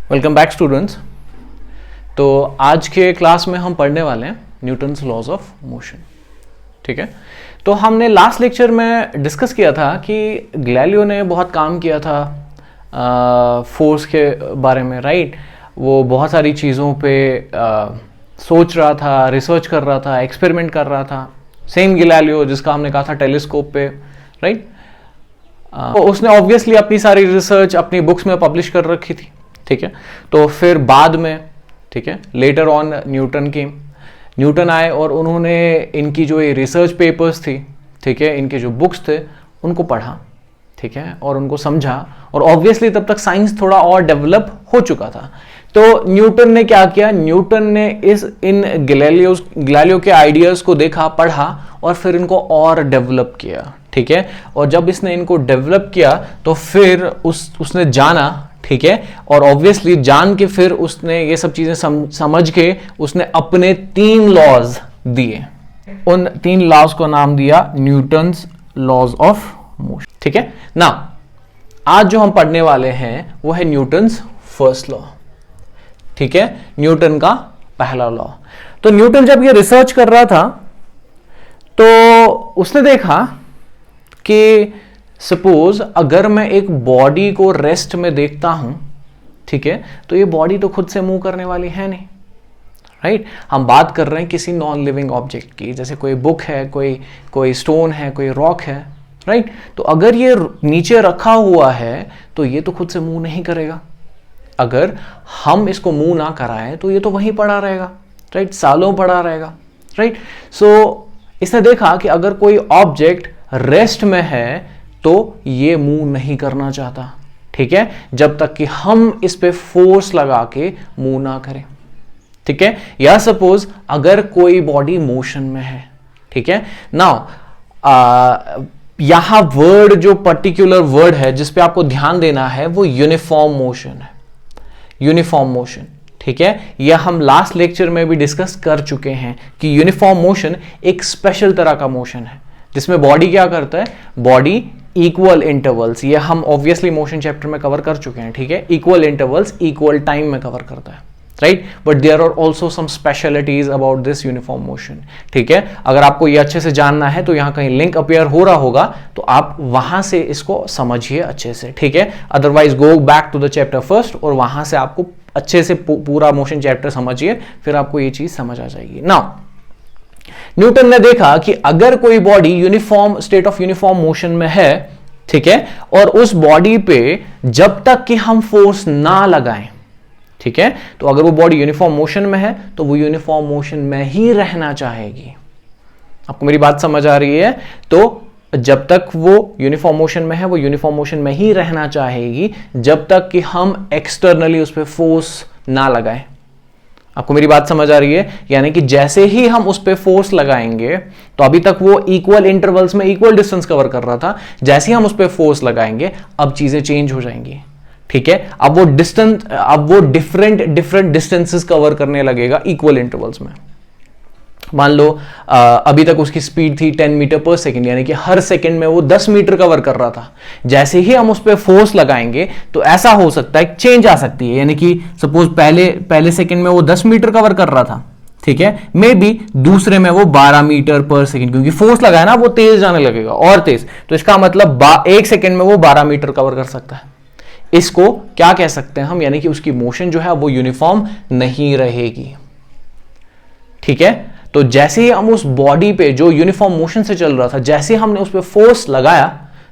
Welcome back students. तो आज के क्लास में हम पढ़ने वाले हैं न्यूटन्स लॉज ऑफ मोशन। ठीक है, तो हमने लास्ट लेक्चर में डिस्कस किया था कि गैलीलियो ने बहुत काम किया था फोर्स के बारे में, राइट। वो बहुत सारी चीज़ों पे सोच रहा था, रिसर्च कर रहा था, एक्सपेरिमेंट कर रहा था। सेम गैलीलियो जिसका हमने कहा था टेलीस्कोप पे, राइट। उसने ऑब्वियसली अपनी सारी रिसर्च अपनी बुक्स में पब्लिश कर रखी थी। ठीक है, तो फिर बाद में, ठीक है, लेटर ऑन न्यूटन आए और उन्होंने इनकी जो ये रिसर्च पेपर्स थी, ठीक है, इनके जो बुक्स थे उनको पढ़ा, ठीक है, और उनको समझा। और ऑब्वियसली तब तक साइंस थोड़ा और डेवलप हो चुका था। तो न्यूटन ने क्या किया, न्यूटन ने इन गैलीलियो के आइडियाज को देखा, पढ़ा और फिर इनको और डेवलप किया। ठीक है, और जब इसने इनको डेवलप किया तो फिर उसने जाना, ठीक है, और ऑब्वियसली जान के फिर उसने ये सब चीजें समझ के उसने अपने 3 लॉज दिए। उन 3 लॉज को नाम दिया न्यूटन्स लॉज ऑफ मोशन। ठीक है ना, आज जो हम पढ़ने वाले हैं वो है न्यूटन्स फर्स्ट लॉ। ठीक है, न्यूटन का पहला लॉ। तो न्यूटन जब ये रिसर्च कर रहा था तो उसने देखा कि सपोज अगर मैं एक बॉडी को रेस्ट में देखता हूं, ठीक है, तो ये बॉडी तो खुद से मूव करने वाली है नहीं, राइट। हम बात कर रहे हैं किसी नॉन लिविंग ऑब्जेक्ट की, जैसे कोई बुक है, कोई स्टोन है, कोई रॉक है, राइट। तो अगर ये नीचे रखा हुआ है तो ये तो खुद से मूव नहीं करेगा। अगर हम इसको मूव ना कराएं तो ये तो वहीं पड़ा रहेगा, राइट, सालों पड़ा रहेगा, राइट। सो इसने देखा कि अगर कोई ऑब्जेक्ट रेस्ट में है तो ये मूव नहीं करना चाहता, ठीक है, जब तक कि हम इस पे फोर्स लगा के मूव ना करें। ठीक है, या सपोज अगर कोई बॉडी मोशन में है, ठीक है, नाउ यहां वर्ड, जो पर्टिकुलर वर्ड है जिस पे आपको ध्यान देना है वो यूनिफॉर्म मोशन है। यूनिफॉर्म मोशन, ठीक है, यह हम लास्ट लेक्चर में भी डिस्कस कर चुके हैं कि यूनिफॉर्म मोशन एक स्पेशल तरह का मोशन है जिसमें बॉडी क्या करता है, बॉडी इक्वल इंटरवल्स, ये हम ऑब्वियसली मोशन चैप्टर में कवर कर चुके हैं, ठीक है, इक्वल इंटरवल्स इक्वल टाइम में कवर करता है, right. But there are also some specialities about this uniform motion. ठीक है, अगर आपको ये अच्छे से जानना है तो यहां कहीं लिंक अपीयर हो रहा होगा, तो आप वहां से इसको समझिए अच्छे से, ठीक है। Otherwise go back to the chapter first और वहां से आपको अच्छे से पूरा मोशन चैप्टर समझिए, फिर आपको ये चीज समझ आ जाएगी। नाउ न्यूटन ने देखा कि अगर कोई body uniform state of uniform motion में है, ठीक है, और उस बॉडी पे जब तक कि हम फोर्स ना लगाएं, ठीक है, तो अगर वो बॉडी यूनिफॉर्म मोशन में है तो वो यूनिफॉर्म मोशन में ही रहना चाहेगी। आपको मेरी बात समझ आ रही है? तो जब तक वो यूनिफॉर्म मोशन में है वो यूनिफॉर्म मोशन में ही रहना चाहेगी जब तक कि हम एक्सटर्नली उस पर फोर्स ना लगाएं। आपको मेरी बात समझ आ रही है? यानी कि जैसे ही हम उस पर फोर्स लगाएंगे, तो अभी तक वो इक्वल इंटरवल्स में इक्वल डिस्टेंस कवर कर रहा था, जैसे ही हम उस पर फोर्स लगाएंगे अब चीजें चेंज हो जाएंगी। ठीक है, अब वो डिफरेंट डिस्टेंसेस कवर करने लगेगा इक्वल इंटरवल्स में। मान लो अभी तक उसकी स्पीड थी 10 मीटर पर सेकेंड, यानी कि हर सेकेंड में वो 10 मीटर कवर कर रहा था। जैसे ही हम उस पर फोर्स लगाएंगे तो ऐसा हो सकता है, चेंज आ सकती है, यानी कि सपोज पहले सेकेंड में वो 10 मीटर कवर कर रहा था, ठीक है, मे बी दूसरे में वो 12 मीटर पर सेकेंड, क्योंकि फोर्स लगाया ना, वो तेज जाने लगेगा और तेज, तो इसका मतलब 1 सेकेंड में वो 12 मीटर कवर कर सकता है। इसको क्या कह सकते हैं हम, यानी कि उसकी मोशन जो है वो यूनिफॉर्म नहीं रहेगी। ठीक है, तो जैसे ही हम उस बॉडी पे जो यूनिफॉर्म मोशन से चल रहा था, जैसे ही हमने उस पे फोर्स लगाया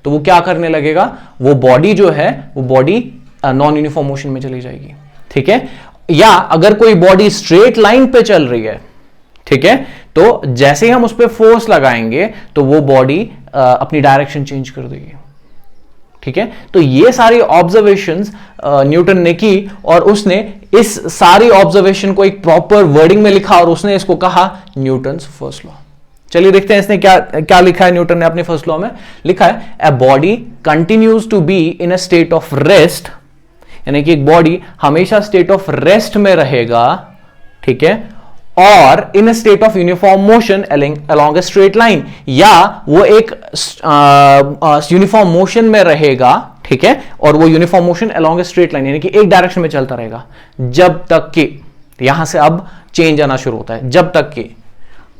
तो वो क्या करने लगेगा, वो बॉडी जो है वो बॉडी नॉन यूनिफॉर्म मोशन में चली जाएगी। ठीक है, या अगर कोई बॉडी स्ट्रेट लाइन पे चल रही है, ठीक है, तो जैसे ही हम उस पे फोर्स लगाएंगे तो वो बॉडी अपनी डायरेक्शन चेंज कर देगी। ठीक है, तो ये सारी ऑब्जर्वेशंस न्यूटन ने की और उसने इस सारी ऑब्जर्वेशन को एक प्रॉपर वर्डिंग में लिखा और उसने इसको कहा न्यूटन्स फर्स्ट लॉ। चलिए देखते हैं इसने क्या लिखा है। न्यूटन ने अपने फर्स्ट लॉ में लिखा है, a body continues to be in a state of rest, यानी कि एक बॉडी हमेशा स्टेट ऑफ रेस्ट में रहेगा, ठीक है, और in a state of uniform motion along a straight line, या वो एक यूनिफॉर्म मोशन में रहेगा, ठीक है, और वो uniform motion along a straight line, यानी कि एक डायरेक्शन में चलता रहेगा जब तक कि, यहां से अब चेंज आना शुरू होता है, जब तक कि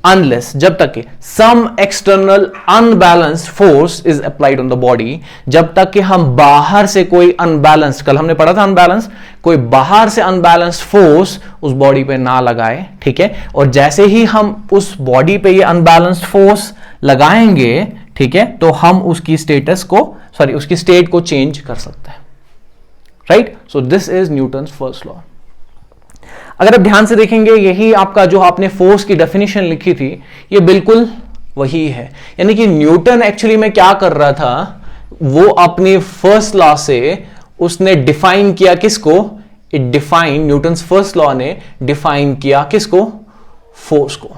अनलेस, जब तक कि some external unbalanced force is applied on the body, जब तक कि हम बाहर से कोई अनबैलेंस्ड, कल हमने पढ़ा था अनबैलेंस, कोई बाहर से अनबैलेंस्ड फोर्स उस बॉडी पे ना लगाए, ठीक है, और जैसे ही हम उस बॉडी पे ये अनबैलेंस्ड फोर्स लगाएंगे, ठीक है, तो हम उसकी स्टेटस को, सॉरी उसकी स्टेट को चेंज कर सकते हैं, right. So this is Newton's first law. अगर आप ध्यान से देखेंगे, यही आपका जो आपने फोर्स की डेफिनेशन लिखी थी, ये बिल्कुल वही है, यानी कि न्यूटन एक्चुअली में क्या कर रहा था, वो अपनी फर्स्ट लॉ से उसने डिफाइन किया किसको, it define, Newton's first law ने डिफाइन किया किसको, फोर्स को,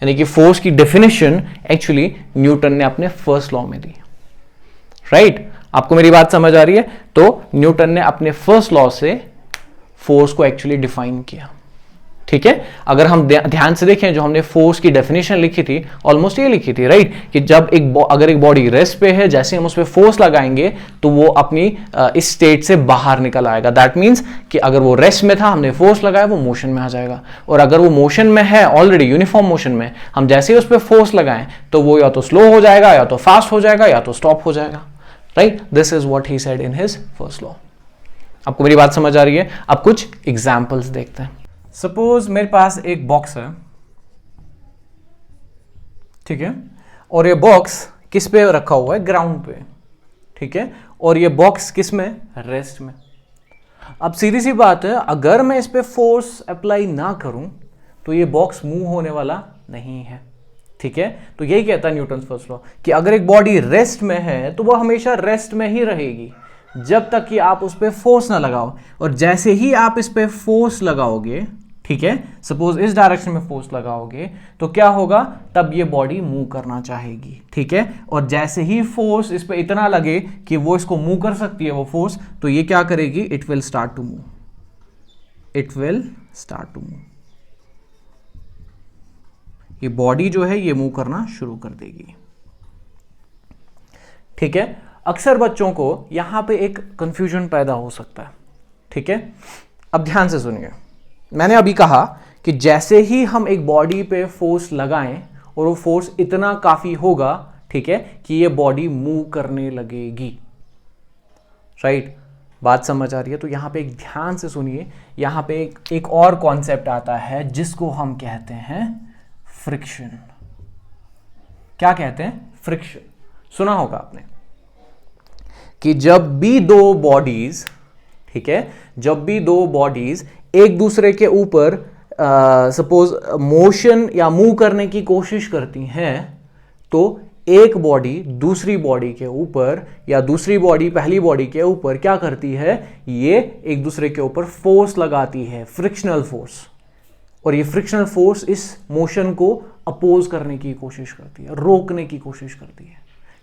यानी कि फोर्स की डेफिनेशन एक्चुअली न्यूटन ने अपने फर्स्ट लॉ में दी, राइट। आपको मेरी बात समझ आ रही है? तो न्यूटन ने अपने फर्स्ट लॉ से फोर्स को एक्चुअली डिफाइन किया, ठीक है। अगर हम ध्यान से देखें, जो हमने फोर्स की डेफिनेशन लिखी थी, ऑलमोस्ट ये लिखी थी, राइट, कि जब अगर एक बॉडी रेस्ट पे है, जैसे हम उस पर फोर्स लगाएंगे तो वो अपनी इस स्टेट से बाहर निकल आएगा। दैट मीन्स कि अगर वो रेस्ट में था, हमने फोर्स लगाया, वो मोशन में आ जाएगा, और अगर वो मोशन में है ऑलरेडी, यूनिफॉर्म मोशन में, हम जैसे ही उस पर फोर्स लगाएं तो वो या तो स्लो हो जाएगा, या तो फास्ट हो जाएगा, या तो स्टॉप हो जाएगा, right. This is what he said in his first law. आपको मेरी बात समझ आ रही है? अब कुछ एग्जाम्पल्स देखते हैं। सपोज मेरे पास एक बॉक्स है, ठीक है, और ये बॉक्स किस पे रखा हुआ है, ग्राउंड पे, ठीक है, और ये बॉक्स किस में, रेस्ट में। अब सीधी सी बात है, अगर मैं इस पे फोर्स अप्लाई ना करूं तो ये बॉक्स मूव होने वाला नहीं है, ठीक है। तो यही कहता है न्यूटन्स फर्स्ट लॉ कि अगर एक बॉडी रेस्ट में है तो वो हमेशा रेस्ट में ही रहेगी जब तक कि आप उस पर फोर्स ना लगाओ, और जैसे ही आप इस पर फोर्स लगाओगे, ठीक है, सपोज इस डायरेक्शन में फोर्स लगाओगे, तो क्या होगा, तब ये बॉडी मूव करना चाहेगी, ठीक है, और जैसे ही फोर्स इस पे इतना लगे कि वो इसको मूव कर सकती है वो फोर्स, तो ये क्या करेगी, it will start to move, it will start to move, ये बॉडी जो है ये मूव करना शुरू कर देगी, ठीक है। अक्सर बच्चों को यहां पे एक कंफ्यूजन पैदा हो सकता है, ठीक है। अब ध्यान से सुनिए, मैंने अभी कहा कि जैसे ही हम एक बॉडी पे फोर्स लगाएं और वो फोर्स इतना काफी होगा, ठीक है, कि ये बॉडी मूव करने लगेगी, राइट। बात समझ आ रही है? तो यहां पे एक ध्यान से सुनिए, यहां पे एक और कॉन्सेप्ट आता है जिसको हम कहते हैं फ्रिक्शन। क्या कहते हैं? फ्रिक्शन। सुना होगा आपने कि जब भी दो बॉडीज, ठीक है, जब भी दो बॉडीज एक दूसरे के ऊपर सपोज मोशन या मूव करने की कोशिश करती हैं, तो एक बॉडी दूसरी बॉडी के ऊपर या दूसरी बॉडी पहली बॉडी के ऊपर क्या करती है, ये एक दूसरे के ऊपर फोर्स लगाती है, फ्रिक्शनल फोर्स, और ये फ्रिक्शनल फोर्स इस मोशन को अपोज करने की कोशिश करती है, रोकने की कोशिश करती है,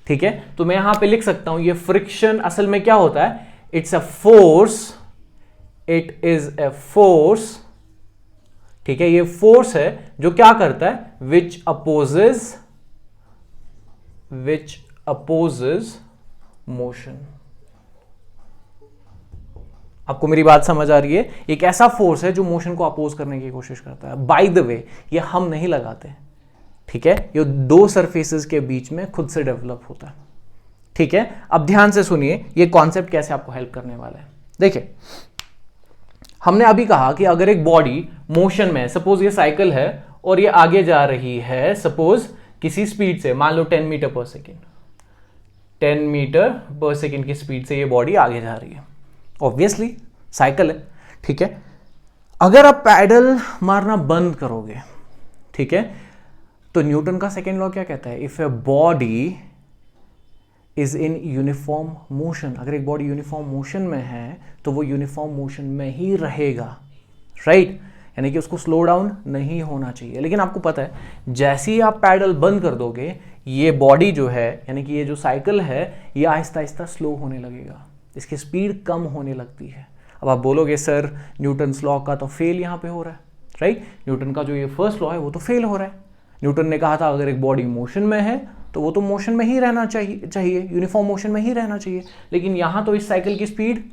ठीक है। तो मैं यहां पे लिख सकता हूं, ये फ्रिक्शन असल में क्या होता है, it's a force, it is a force, ठीक है, ये फोर्स है जो क्या करता है, विच अपोजेज मोशन। आपको मेरी बात समझ आ रही है? एक ऐसा फोर्स है जो मोशन को अपोज करने की कोशिश करता है। बाय द वे, ये हम नहीं लगाते, ठीक है, ये दो सरफेसेस के बीच में खुद से डेवलप होता है, ठीक है। अब ध्यान से सुनिए, ये कॉन्सेप्ट कैसे आपको हेल्प करने वाला है। देखिए, हमने अभी कहा कि अगर एक बॉडी मोशन में, सपोज ये साइकिल है और ये आगे जा रही है, सपोज किसी स्पीड से, मान लो 10 मीटर पर सेकेंड, 10 मीटर पर सेकेंड की स्पीड से ये बॉडी आगे जा रही है, ऑब्वियसली साइकिल है, ठीक है। अगर आप पैडल मारना बंद करोगे, ठीक है, तो न्यूटन का सेकेंड लॉ क्या कहता है, if a body is in uniform motion, अगर एक बॉडी यूनिफॉर्म मोशन में है तो वो यूनिफॉर्म मोशन में ही रहेगा, राइट, यानी कि उसको स्लो डाउन नहीं होना चाहिए। लेकिन आपको पता है, जैसे ही आप पैडल बंद कर दोगे, ये बॉडी जो है, यानी कि ये जो साइकिल है, ये आहिस्ता आहिस्ता स्लो होने लगेगा, इसकी स्पीड कम होने लगती है। अब आप बोलोगे सर न्यूटन्स लॉ का तो फेल यहां पे हो रहा है, राइट, न्यूटन का जो ये फर्स्ट लॉ है वो तो फेल हो रहा है। न्यूटन ने कहा था अगर एक बॉडी मोशन में है तो वो तो मोशन में ही रहना चाहिए, यूनिफॉर्म मोशन में ही रहना चाहिए। लेकिन यहां तो इस साइकिल की स्पीड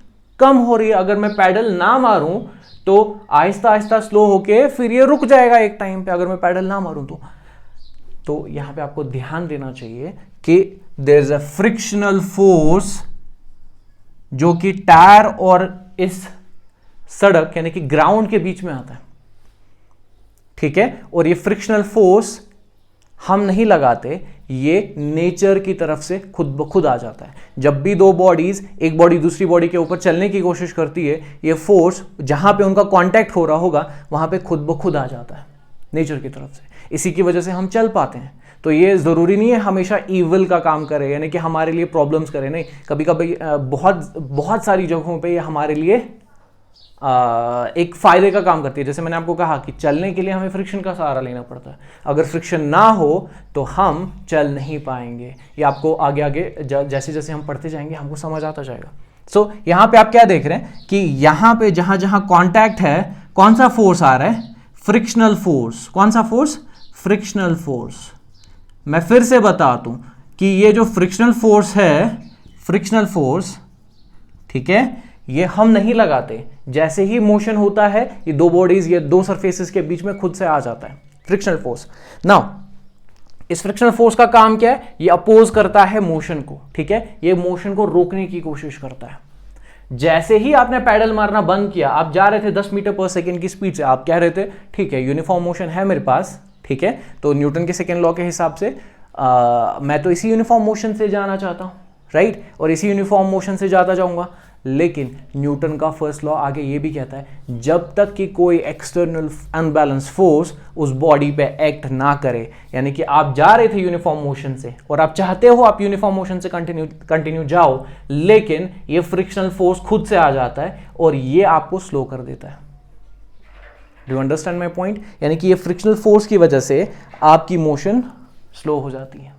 कम हो रही है, अगर मैं पैडल ना मारूं तो आहिस्ता आहिस्ता स्लो होके फिर ये रुक जाएगा एक टाइम पे, अगर मैं पैडल ना मारूं तो यहां पे आपको ध्यान देना चाहिए कि there is a frictional force जो कि टायर और इस सड़क यानी कि ग्राउंड के बीच में आता है, ठीक है। और ये फ्रिक्शनल फोर्स हम नहीं लगाते, ये नेचर की तरफ से खुद ब खुद आ जाता है। जब भी दो बॉडीज, एक बॉडी दूसरी बॉडी के ऊपर चलने की कोशिश करती है, ये फोर्स जहां पे उनका कांटेक्ट हो रहा होगा वहां पे खुद ब खुद आ जाता है नेचर की तरफ से। इसी की वजह से हम चल पाते हैं। तो ये जरूरी नहीं है हमेशा ईविल का काम करे, यानी कि हमारे लिए प्रॉब्लम्स करे, नहीं। कभी कभी बहुत सारी जगहों पे ये हमारे लिए एक फायदे का काम करती है। जैसे मैंने आपको कहा कि चलने के लिए हमें फ्रिक्शन का सहारा लेना पड़ता है, अगर फ्रिक्शन ना हो तो हम चल नहीं पाएंगे। ये आपको आगे आगे जैसे जैसे हम पढ़ते जाएंगे हमको समझ आता जाएगा। सो यहाँ पे आप क्या देख रहे हैं कि यहाँ पे जहां जहां कॉन्टैक्ट है, कौन सा फोर्स आ रहा है? Frictional force. कौन सा फोर्स? Frictional force. मैं फिर से बता दूं कि ये जो फ्रिक्शनल फोर्स है, फ्रिक्शनल फोर्स, ठीक है, ये हम नहीं लगाते। जैसे ही मोशन होता है ये दो बॉडीज, ये दो सरफेसेस के बीच में खुद से आ जाता है फ्रिक्शनल फोर्स। नाउ इस फ्रिक्शनल फोर्स का काम क्या है? ये अपोज करता है मोशन को, ठीक है, ये मोशन को रोकने की कोशिश करता है। जैसे ही आपने पैडल मारना बंद किया, आप जा रहे थे 10 मीटर पर सेकेंड की स्पीड से, आप कह रहे थे ठीक है यूनिफॉर्म मोशन है मेरे पास, ठीक है, तो न्यूटन के सेकेंड लॉ के हिसाब से मैं तो इसी यूनिफॉर्म मोशन से जाना चाहता हूं, राइट, और इसी यूनिफॉर्म मोशन से जाता जाऊंगा। लेकिन न्यूटन का फर्स्ट लॉ आगे ये भी कहता है जब तक कि कोई एक्सटर्नल अनबैलेंस फोर्स उस बॉडी पे एक्ट ना करे, यानी कि आप जा रहे थे यूनिफॉर्म मोशन से और आप चाहते हो आप यूनिफॉर्म मोशन से कंटिन्यू जाओ, लेकिन ये फ्रिक्शनल फोर्स खुद से आ जाता है और ये आपको स्लो कर देता है। Do you understand my point? यानी कि ये फ्रिक्शनल फोर्स की वजह से आपकी मोशन स्लो हो जाती है।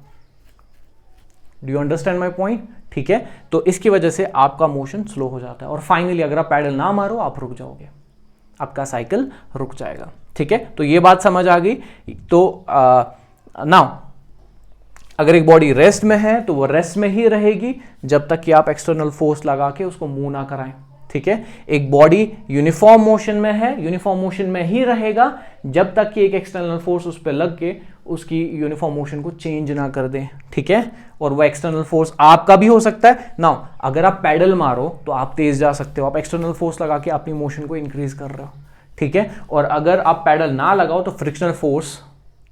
Do you understand my point? ठीक है, तो इसकी वजह से आपका मोशन स्लो हो जाता है और फाइनली अगर आप पैडल ना मारो आप रुक जाओगे, आपका साइकिल रुक जाएगा, ठीक है। तो ये बात समझ आ गई। तो नाउ अगर एक बॉडी रेस्ट में है तो वो रेस्ट में ही रहेगी जब तक कि आप एक्सटर्नल फोर्स लगा के उसको मूव ना कराएं, ठीक है। एक बॉडी यूनिफॉर्म मोशन में है, यूनिफॉर्म मोशन में ही रहेगा जब तक कि एक एक्सटर्नल फोर्स उस पर लग के उसकी यूनिफॉर्म मोशन को चेंज ना कर दे, ठीक है। और वो एक्सटर्नल फोर्स आपका भी हो सकता है। नाउ अगर आप पैडल मारो तो आप तेज जा सकते हो, आप एक्सटर्नल फोर्स लगा के अपनी मोशन को इंक्रीज कर रहे हो, ठीक है। और अगर आप पैडल ना लगाओ तो फ्रिक्शनल फोर्स,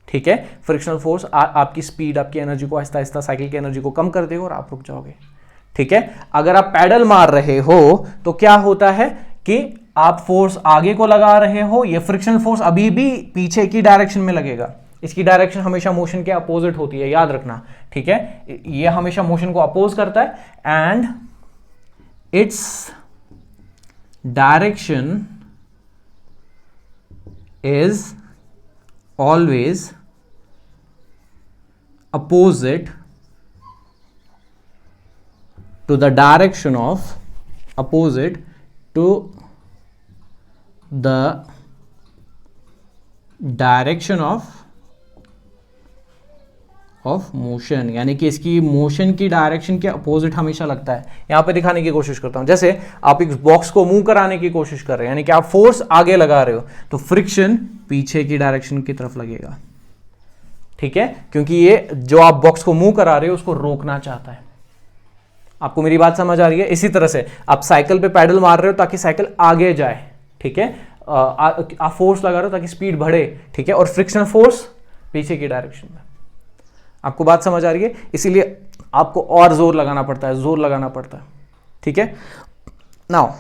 ठीक है, फ्रिक्शनल फोर्स आपकी स्पीड, आपकी एनर्जी को आहिस्ता आहिस्ता साइकिल की एनर्जी को कम कर देगा और आप रुक जाओगे, ठीक है। अगर आप पैडल मार रहे हो तो क्या होता है कि आप फोर्स आगे को लगा रहे हो, ये फ्रिक्शनल फोर्स अभी भी पीछे की डायरेक्शन में लगेगा। इसकी डायरेक्शन हमेशा मोशन के अपोजिट होती है, याद रखना, ठीक है। ये हमेशा मोशन को अपोज करता है and its direction is always opposite to the direction of opposite to the direction of motion, यानी कि इसकी मोशन की डायरेक्शन के अपोजिट हमेशा लगता है। यहां पे दिखाने की कोशिश करता हूं, जैसे आप एक बॉक्स को मूव कराने की कोशिश कर रहे हैं, यानी कि आप फोर्स आगे लगा रहे हो तो फ्रिक्शन पीछे की डायरेक्शन की तरफ लगेगा, ठीक है, क्योंकि ये जो आप बॉक्स को मूव करा रहे हो उसको रोकना चाहता है। आपको मेरी बात समझ आ रही है? इसी तरह से आप साइकिल पे पैडल मार रहे हो ताकि साइकिल आगे जाए, ठीक है, आप फोर्स लगा रहे हो ताकि स्पीड बढ़े, ठीक है, और फ्रिक्शनल फोर्स पीछे की डायरेक्शन में। आपको बात समझ आ रही है? इसीलिए आपको और जोर लगाना पड़ता है, जोर लगाना पड़ता है, ठीक है। नाउ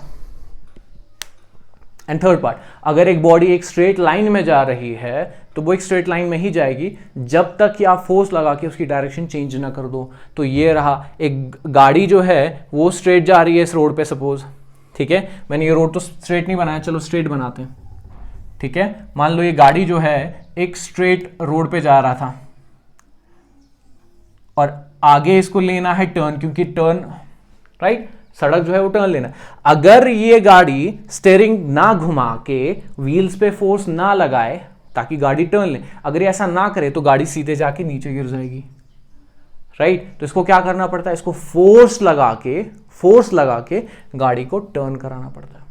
एंड थर्ड पार्ट, अगर एक बॉडी एक स्ट्रेट लाइन में जा रही है तो वो एक स्ट्रेट लाइन में ही जाएगी जब तक कि आप फोर्स लगा के उसकी डायरेक्शन चेंज ना कर दो। तो ये रहा, एक गाड़ी जो है वो स्ट्रेट जा रही है इस रोड पे सपोज, ठीक है, मैंने ये रोड तो स्ट्रेट नहीं बनाया, चलो स्ट्रेट बनाते हैं, ठीक है। मान लो ये गाड़ी जो है एक स्ट्रेट रोड पे जा रहा था और आगे इसको लेना है टर्न, क्योंकि टर्न, राइट, सड़क जो है वो टर्न लेना। अगर ये गाड़ी स्टीयरिंग ना घुमा के व्हील्स पे फोर्स ना लगाए ताकि गाड़ी टर्न ले, अगर ये ऐसा ना करे तो गाड़ी सीधे जाके नीचे गिर जाएगी, राइट। तो इसको क्या करना पड़ता है, इसको फोर्स लगा के गाड़ी को टर्न कराना पड़ता है।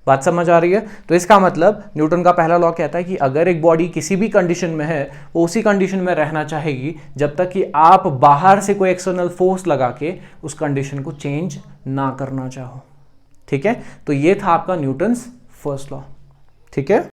बात समझ आ रही है? तो इसका मतलब न्यूटन का पहला लॉ कहता है कि अगर एक बॉडी किसी भी कंडीशन में है वो उसी कंडीशन में रहना चाहेगी जब तक कि आप बाहर से कोई एक्सटर्नल फोर्स लगा के उस कंडीशन को चेंज ना करना चाहो। ठीक है, तो ये था आपका न्यूटन्स फर्स्ट लॉ। ठीक है।